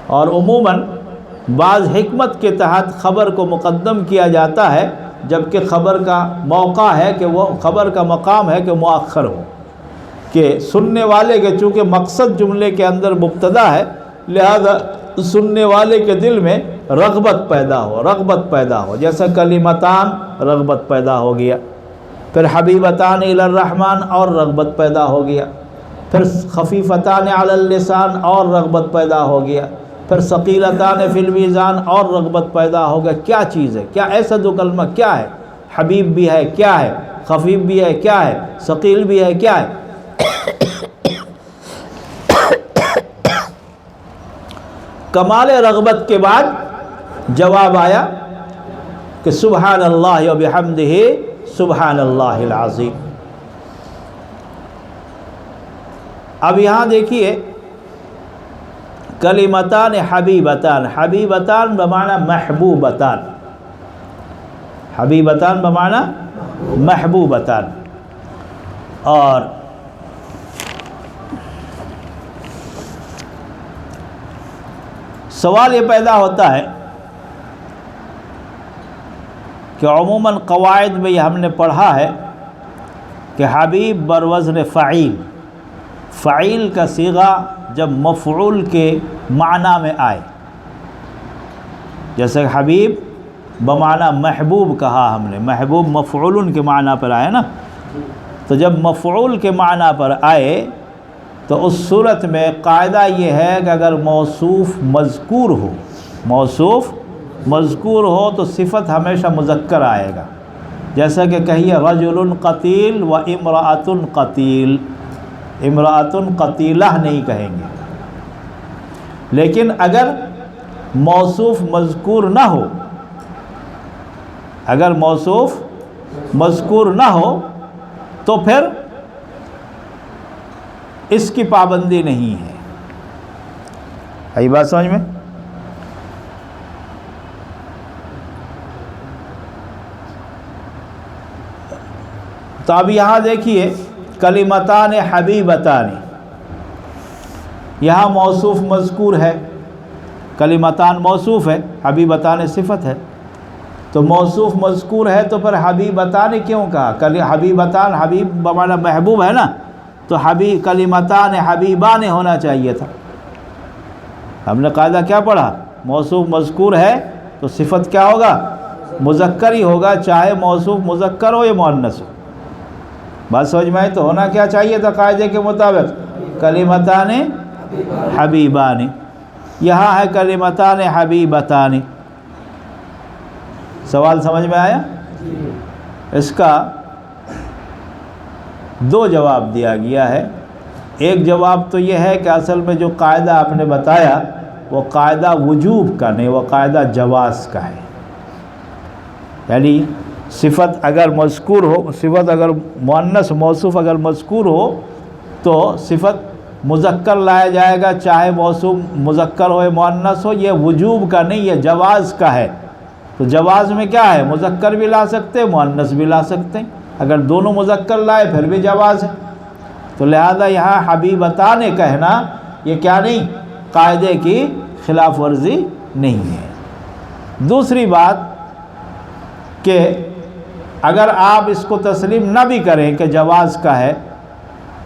اور عموماً بعض حکمت کے تحت خبر کو مقدم کیا جاتا ہے، جبکہ خبر کا موقع ہے کہ وہ خبر کا مقام ہے کہ مؤخر ہو، کہ سننے والے کے چونکہ مقصد جملے کے اندر مبتدا ہے، لہذا سننے والے کے دل میں رغبت پیدا ہو، جیسا کلمتان رغبت پیدا ہو گیا، پھر حبیبتان الی الرحمن اور رغبت پیدا ہو گیا، پھر خفیفتان علی اللسان اور رغبت پیدا ہو گیا، پھر ثقیلتان فی المیزان اور رغبت پیدا ہو گیا۔ کیا چیز ہے؟ کیا ایسا دو کلمہ کیا ہے؟ حبیب بھی ہے، کیا ہے؟ خفیف بھی ہے، کیا ہے؟ ثقیل بھی ہے، کیا ہے؟ کمال رغبت کے بعد جواب آیا کہ سبحان اللہ و بحمدہ سبحان اللہ العظیم۔ اب یہاں دیکھیے کلمتان حبیبتان، حبیبتان بمعنی محبوبتان، حبیبتان بمعنی محبوبتان۔ اور سوال یہ پیدا ہوتا ہے کہ عموماً قواعد میں یہ ہم نے پڑھا ہے کہ حبیب بروزن فعیل، فعیل کا صیغہ جب مفعول کے معنی میں آئے، جیسے حبیب بمعنی محبوب کہا ہم نے، محبوب مفعول کے معنی پر آئے نا، تو جب مفعول کے معنی پر آئے تو اس صورت میں قاعدہ یہ ہے کہ اگر موصوف مذکور ہو، موصوف مذکور ہو تو صفت ہمیشہ مذکر آئے گا، جیسا کہ کہیے رجل قتیل و امرأۃ قتیل، امرأۃ قتیلہ نہیں کہیں گے۔ لیکن اگر موصوف مذکور نہ ہو، اگر موصوف مذکور نہ ہو تو پھر اس کی پابندی نہیں ہے۔ آئی بات سمجھ میں؟ تو اب یہاں دیکھیے کلمتان حبیبتان، یہاں موصوف مذکور ہے، کلمتان موصوف ہے، حبیبتان صفت ہے، تو موصوف مذکور ہے تو پھر حبیبتان کیوں کہا؟ حبیبتان حبیب بمعنی محبوب ہے نا، تو حبیب کلمتان حبیبان ہونا چاہیے تھا۔ ہم نے قاعدہ کیا پڑھا؟ موصوف مذکور ہے تو صفت کیا ہوگا؟ مذکر ہی ہوگا، چاہے موصوف مذکر ہو یا مؤنث ہو۔ بات سمجھ میں آئی؟ تو ہونا کیا چاہیے تھا قاعدے کے مطابق؟ کلمتان حبیبان، یہاں ہے کلمتان حبیبتان۔ سوال سمجھ میں آیا؟ اس کا دو جواب دیا گیا ہے۔ ایک جواب تو یہ ہے کہ اصل میں جو قاعدہ آپ نے بتایا وہ قاعدہ وجوب کا نہیں، وہ قاعدہ جواز کا ہے، یعنی صفت اگر مذکور ہو، صفت اگر مؤنث موصوف اگر مذکور ہو تو صفت مذکر لایا جائے گا، چاہے موصوف مذکر ہو یا مؤنث ہو، یہ وجوب کا نہیں، یہ جواز کا ہے۔ تو جواز میں کیا ہے؟ مذکر بھی لا سکتے ہیں، مؤنث بھی لا سکتے ہیں، اگر دونوں مذکر لائے پھر بھی جواز ہے۔ تو لہذا یہاں حبیبتان کہنا یہ کیا نہیں؟ قاعدے کی خلاف ورزی نہیں ہے۔ دوسری بات کہ اگر آپ اس کو تسلیم نہ بھی کریں کہ جواز کا ہے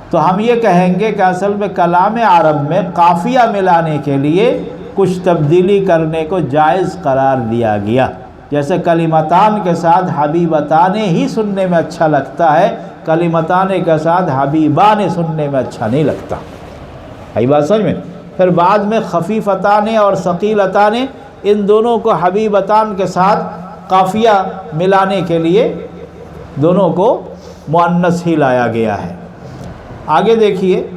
تو ہم یہ کہیں گے کہ اصل میں کلام عرب میں قافیہ ملانے کے لیے کچھ تبدیلی کرنے کو جائز قرار دیا گیا، جیسے کلمتان کے ساتھ حبیبتان ہی سننے میں اچھا لگتا ہے، کلمتان کے ساتھ حبیبان سننے میں اچھا نہیں لگتا۔ ہے بات سمجھ میں؟ پھر بعد میں خفیفتان اور ثقیلتان، ان دونوں کو حبیبتان کے ساتھ قافیہ ملانے کے لیے دونوں کو مؤنث ہی لایا گیا ہے۔ آگے دیکھیے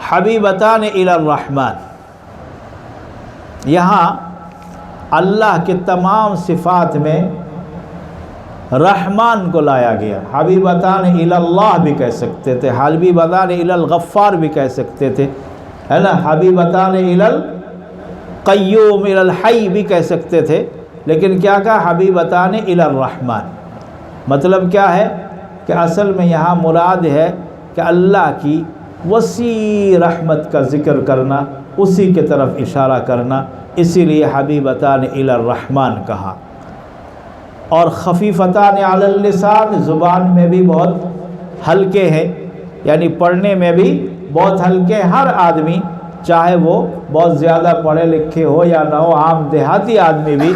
حبیبتان الی الرحمن، یہاں اللہ کے تمام صفات میں رحمان کو لایا گیا۔ حبیبتان الی اللہ بھی کہہ سکتے تھے، حبیبتان الی الغفار بھی کہہ سکتے تھے، ہے نا، حبیبتان الی القیوم الی الحی بھی کہہ سکتے تھے، لیکن کیا کہا؟ حبیبتان الی الرحمن۔ مطلب کیا ہے کہ اصل میں یہاں مراد ہے کہ اللہ کی وسیع رحمت کا ذکر کرنا، اسی کی طرف اشارہ کرنا، اسی لیے حبیبتان الی الرحمن کہا۔ اور خفیفتان علی اللسان، زبان میں بھی بہت ہلکے ہیں، یعنی پڑھنے میں بھی بہت ہلکے، ہر آدمی چاہے وہ بہت زیادہ پڑھے لکھے ہو یا نہ ہو، عام دیہاتی آدمی بھی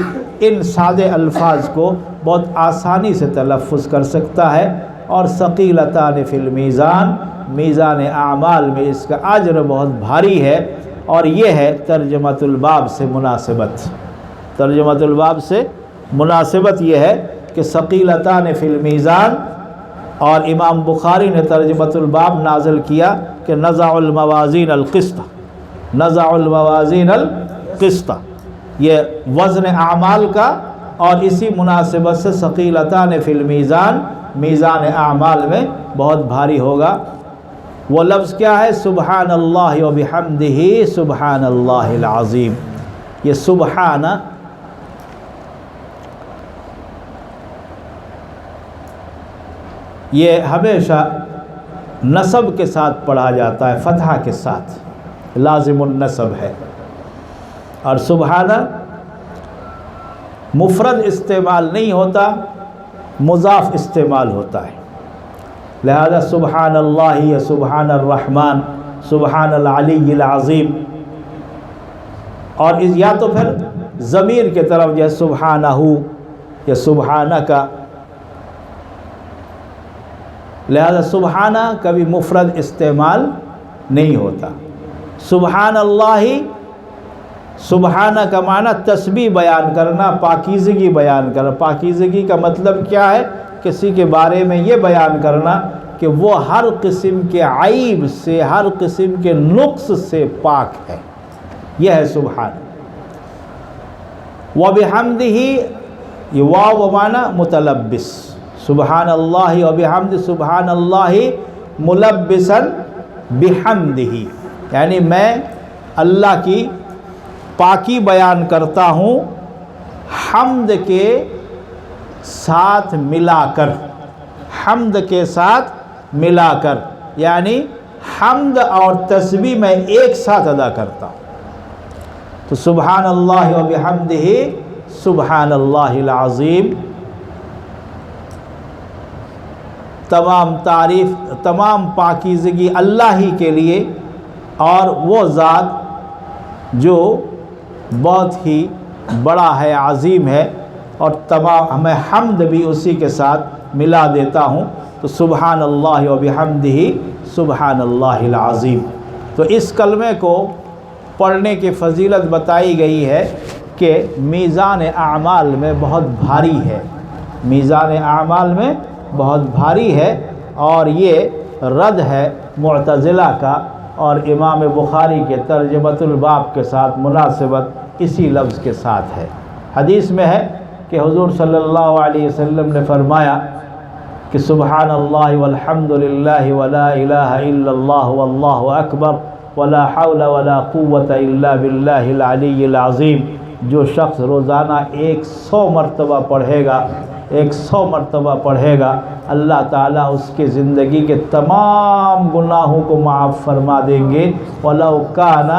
ان سادے الفاظ کو بہت آسانی سے تلفظ کر سکتا ہے۔ اور ثقیلتان فی المیزان، میزان اعمال میں اس کا اجر بہت بھاری ہے۔ اور یہ ہے ترجمۃ الباب سے مناسبت، ترجمۃ الباب سے مناسبت یہ ہے کہ ثقیلتان فی المیزان، اور امام بخاری نے ترجمۃ الباب نازل کیا کہ نزع الموازین القسط، نزع الموازین القسط، یہ وزن اعمال کا، اور اسی مناسبت سے ثقیلتان فی المیزان، میزان اعمال میں بہت بھاری ہوگا۔ وہ لفظ کیا ہے؟ سبحان اللہ و بحمدہ سبحان اللہ العظیم۔ یہ سبحان یہ ہمیشہ نصب کے ساتھ پڑھا جاتا ہے، فتحہ کے ساتھ، لازم النصب ہے۔ اور سبحان مفرد استعمال نہیں ہوتا، مضاف استعمال ہوتا ہے، لہذا سبحان اللہ یا سبحان الرحمن، سبحان العلی العظیم، اور یا تو پھر ضمیر کے طرف یا سبحانہ یا سبحانک، لہذا سبحانہ کبھی مفرد استعمال نہیں ہوتا۔ سبحان اللہ، سبحانہ کا معنی تسبیح بیان کرنا، پاکیزگی بیان کرنا۔ پاکیزگی کا مطلب کیا ہے؟ کسی کے بارے میں یہ بیان کرنا کہ وہ ہر قسم کے عیب سے، ہر قسم کے نقص سے پاک ہے، یہ ہے سبحان۔ وَبِحَمْدِهِ، یہ واو معنی متلبس، سبحان اللہ وبحمد، سبحان اللہ ملبسا بحمدہ، یعنی میں اللہ کی پاکی بیان کرتا ہوں حمد کے ساتھ ملا کر، حمد کے ساتھ ملا کر، یعنی حمد اور تسبیح میں ایک ساتھ ادا کرتا ہوں۔ تو سبحان اللہ وبحمدہ سبحان اللہ العظیم، تمام تعریف، تمام پاکیزگی اللہ ہی کے لیے، اور وہ ذات جو بہت ہی بڑا ہے، عظیم ہے، اور تمام میں حمد بھی اسی کے ساتھ ملا دیتا ہوں۔ تو سبحان اللہ وبحمدہ سبحان اللہ العظیم۔ تو اس کلمے کو پڑھنے کی فضیلت بتائی گئی ہے کہ میزان اعمال میں بہت بھاری ہے، میزان اعمال میں بہت بھاری ہے، اور یہ رد ہے معتزلہ کا، اور امام بخاری کے ترجمۃ الباب کے ساتھ مناسبت اسی لفظ کے ساتھ ہے۔ حدیث میں ہے کہ حضور صلی اللہ علیہ وسلم نے فرمایا کہ سبحان اللہ والحمد للہ ولا الہ الا اللہ واللہ اکبر ولا حول ولا قوة الا باللہ العلی العظیم۔ جو شخص روزانہ 100 مرتبہ پڑھے گا، 100 مرتبہ پڑھے گا، اللہ تعالیٰ اس کے زندگی کے تمام گناہوں کو معاف فرما دیں گے۔ وَلَوْ كَانَ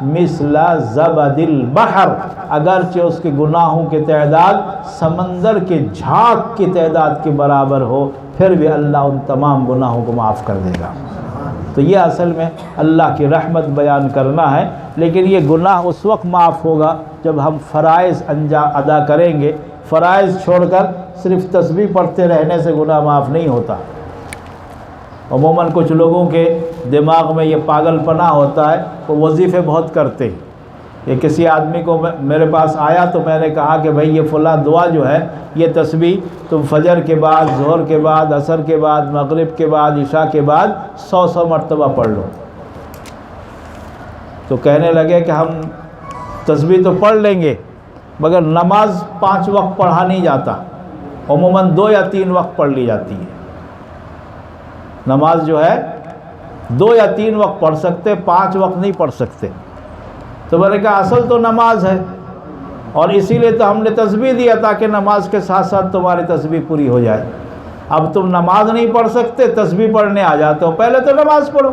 مِثْلَ زَبَدِ الْبَحْرِ، اگرچہ اس کے گناہوں کی تعداد سمندر کے جھاگ کی تعداد کے برابر ہو، پھر بھی اللہ ان تمام گناہوں کو معاف کر دے گا۔ تو یہ اصل میں اللہ کی رحمت بیان کرنا ہے، لیکن یہ گناہ اس وقت معاف ہوگا جب ہم فرائض ادا کریں گے۔ فرائض چھوڑ کر صرف تسبیح پڑھتے رہنے سے گناہ معاف نہیں ہوتا۔ عموماً کچھ لوگوں کے دماغ میں یہ پاگل پنا ہوتا ہے، وہ وظیفے بہت کرتے ہیں۔ یہ کسی آدمی کو میرے پاس آیا تو میں نے کہا کہ بھائی یہ فلاں دعا جو ہے، یہ تسبیح تم فجر کے بعد، ظہر کے بعد، عصر کے بعد، مغرب کے بعد، عشاء کے بعد 100 مرتبہ پڑھ لو۔ تو کہنے لگے کہ ہم تسبیح تو پڑھ لیں گے مگر نماز 5 وقت پڑھا نہیں جاتا، عموماً 2 یا 3 وقت پڑھ لی جاتی ہے۔ نماز جو ہے 2 یا 3 وقت پڑھ سکتے، 5 وقت نہیں پڑھ سکتے۔ تو میں نے کہا اصل تو نماز ہے، اور اسی لیے تو ہم نے تسبیح دیا تاکہ نماز کے ساتھ ساتھ تمہاری تسبیح پوری ہو جائے۔ اب تم نماز نہیں پڑھ سکتے، تسبیح پڑھنے آ جاتے ہو، پہلے تو نماز پڑھو۔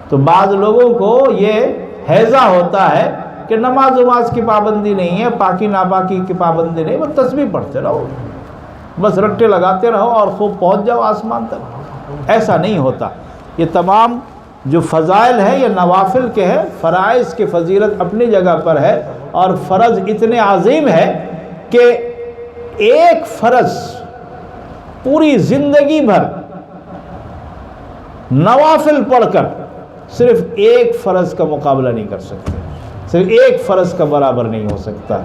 تو بعض لوگوں کو یہ حیضہ ہوتا ہے کہ نماز کی پابندی نہیں ہے، پاکی ناپاکی کی پابندی نہیں، بس تسبیح پڑھتے رہو، بس رٹے لگاتے رہو اور خوب پہنچ جاؤ آسمان تک۔ ایسا نہیں ہوتا۔ یہ تمام جو فضائل ہیں یہ نوافل کے ہیں، فرائض کی فضیلت اپنی جگہ پر ہے، اور فرض اتنے عظیم ہے کہ ایک فرض پوری زندگی بھر نوافل پڑھ کر صرف ایک فرض کا مقابلہ نہیں کر سکتے، صرف ایک فرض کا برابر نہیں ہو سکتا۔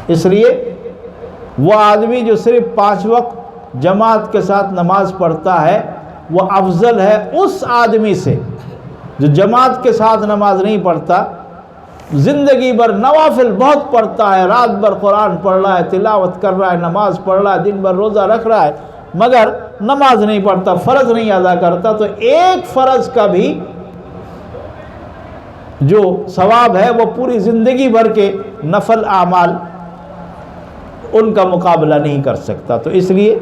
اس لیے وہ آدمی جو صرف 5 وقت جماعت کے ساتھ نماز پڑھتا ہے وہ افضل ہے اس آدمی سے جو جماعت کے ساتھ نماز نہیں پڑھتا، زندگی بھر نوافل بہت پڑھتا ہے، رات بھر قرآن پڑھ رہا ہے، تلاوت کر رہا ہے، نماز پڑھ رہا ہے، دن بھر روزہ رکھ رہا ہے، مگر نماز نہیں پڑھتا، فرض نہیں ادا کرتا، تو ایک فرض کا بھی جو ثواب ہے وہ پوری زندگی بھر کے نفل اعمال ان کا مقابلہ نہیں کر سکتا۔ تو اس لیے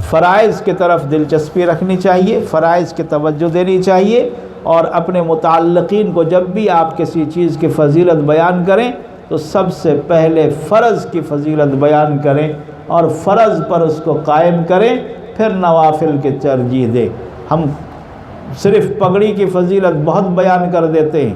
فرائض کی طرف دلچسپی رکھنی چاہیے، فرائض کی توجہ دینی چاہیے، اور اپنے متعلقین کو جب بھی آپ کسی چیز کی فضیلت بیان کریں تو سب سے پہلے فرض کی فضیلت بیان کریں اور فرض پر اس کو قائم کریں، پھر نوافل کی ترجیح دیں۔ ہم صرف پگڑی کی فضیلت بہت بیان کر دیتے ہیں،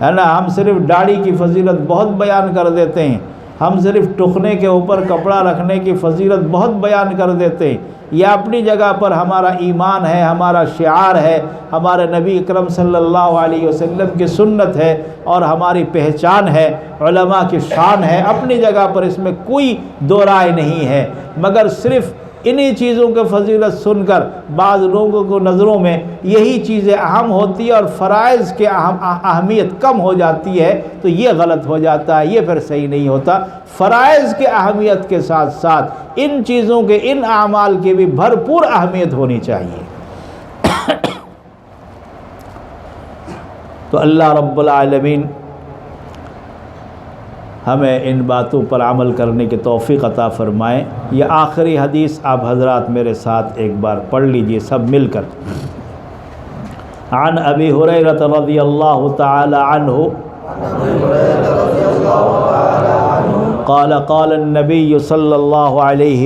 ہے نا، ہم صرف داڑھی کی فضیلت بہت بیان کر دیتے ہیں، ہم صرف ٹخنے کے اوپر کپڑا رکھنے کی فضیلت بہت بیان کر دیتے ہیں۔ یہ اپنی جگہ پر ہمارا ایمان ہے، ہمارا شعار ہے، ہمارے نبی اکرم صلی اللہ علیہ وسلم کی سنت ہے اور ہماری پہچان ہے، علماء کی شان ہے، اپنی جگہ پر اس میں کوئی دو رائے نہیں ہے، مگر صرف انہی چیزوں کے فضیلت سن کر بعض لوگوں کو نظروں میں یہی چیزیں اہم ہوتی ہے اور فرائض کی اہمیت کم ہو جاتی ہے، تو یہ غلط ہو جاتا ہے، یہ پھر صحیح نہیں ہوتا۔ فرائض کی اہمیت کے ساتھ ساتھ ان چیزوں کے، ان اعمال کی بھی بھرپور اہمیت ہونی چاہیے۔ تو اللہ رب العالمین ہمیں ان باتوں پر عمل کرنے کی توفیق عطا فرمائے۔ یہ آخری حدیث آپ حضرات میرے ساتھ ایک بار پڑھ لیجئے سب مل کر۔ عن ابی ہریرہ رضی اللہ تعالی عنہ قال قال النبی صلی اللہ علیہ